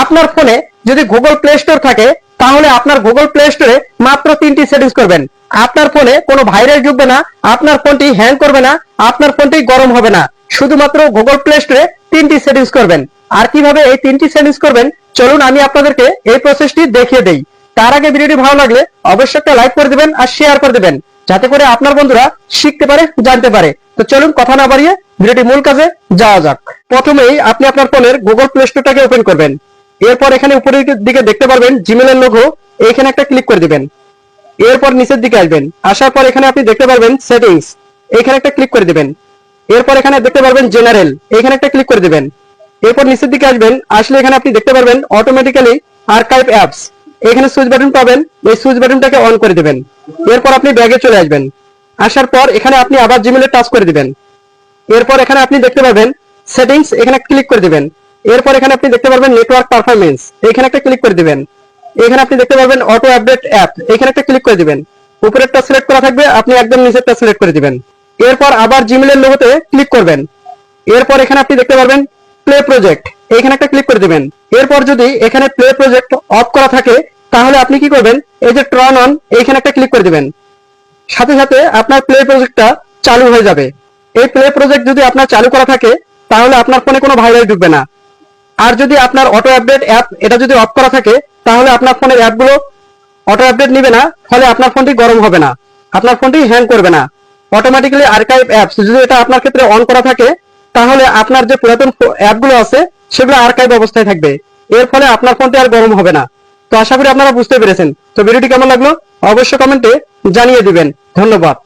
আপনার ফোনে যদি গুগল প্লে স্টোর থাকে তাহলে আপনার গুগল প্লে স্টোরে মাত্র 3টি সেটিংস করবেন। আপনার ফোনে কোনো ভাইরাস ঢুকবে না, আপনার ফোনটি হ্যাং করবে না, আপনার ফোনটি গরম হবে না। শুধুমাত্র গুগল প্লে স্টোরে 3টি সেটিংস করবেন। আর কিভাবে এই 3টি সেটিংস করবেন চলুন আমি আপনাদেরকে এই প্রসেসটি দেখিয়ে দেই। তার আগে ভিডিওটি ভালো লাগলে অবশ্যই একটা লাইক করে দিবেন আর শেয়ার করে দিবেন, যাতে করে আপনার বন্ধুরা শিখতে পারে, জানতে পারে। তো চলুন কথা না বাড়িয়ে ভিডিওটি মূল কাজে যাওয়া যাক। প্রথমেই আপনি আপনার ফোনের গুগল প্লে স্টোরটাকে ওপেন করবেন। এরপর এখানে উপরের দিকে দেখতে পারবেন জিমেইলের লোগো, এইখানে একটা ক্লিক করে দিবেন। এরপর নিচের দিকে আসবেন, আসার পর এখানে আপনি দেখতে পারবেন সেটিংস, এইখানে একটা ক্লিক করে দিবেন। এরপর এখানে দেখতে পারবেন জেনারেল, এইখানে একটা ক্লিক করে দিবেন। এরপর নিচের দিকে আসবেন, আসলে এখানে আপনি দেখতে পারবেন অটোমেটিক্যালি আর্কাইভ অ্যাপস, এখানে সুইচ বাটন পাবেন, এই সুইচ বাটনটাকে অন করে দিবেন। এরপর আপনি ব্যাগে চলে আসবেন, আসার পর এখানে আপনি আবার জিমেইলে টাচ করে দিবেন। এরপর এখানে আপনি দেখতে পাবেন সেটিংস, এখানে ক্লিক করে দিবেন। এরপর এখানে আপনি দেখতে পারবেন নেটওয়ার্ক পারফরমেন্স, এখানে একটা ক্লিক করে দিবেন। এখানে আপনি দেখতে পারবেন অটো আপডেট অ্যাপ, এখানে একটা ক্লিক করে দিবেন। উপরেরটা সিলেক্ট করা থাকবে, আপনি একদম নিচেরটা সিলেক্ট করে দিবেন। এরপর আবার জিমেইলের লোগোতে ক্লিক করবেন। এরপর এখানে আপনি দেখতে পারবেন প্লে প্রজেক্ট, এখানে একটা ক্লিক করে দিবেন। এরপর যদি এখানে প্লে প্রজেক্ট অফ করা থাকে তাহলে আপনি কি করবেন, এই যে টার্ন অন, এখানে একটা ক্লিক করে দিবেন। সাথে সাথে আপনার প্লে প্রজেক্টটা চালু হয়ে যাবে। এই প্লে প্রজেক্ট যদি আপনার চালু করা থাকে তাহলে আপনার ফোনে কোনো ভাইরাস ঢুকবে না। আর যদি আপনার অটো আপডেট অ্যাপ এটা যদি অফ করা থাকে তাহলে আপনার ফোনের অ্যাপগুলো অটো আপডেট নিবে না, ফলে আপনার ফোনটি গরম হবে না, আপনার ফোনটি হ্যাং করবে না। অটোমেটিক্যালি আর্কাইভ অ্যাপস যদি এটা আপনার ক্ষেত্রে অন করা থাকে তাহলে আপনার যে পুরাতন অ্যাপগুলো আছে সেগুলো আর্কাইভ অবস্থায় থাকবে, এর ফলে আপনার ফোনটি আর গরম হবে না। তো আশা করি আপনারা বুঝতে পেরেছেন। তো ভিডিওটি কেমন লাগলো অবশ্যই কমেন্টে জানিয়ে দিবেন। ধন্যবাদ।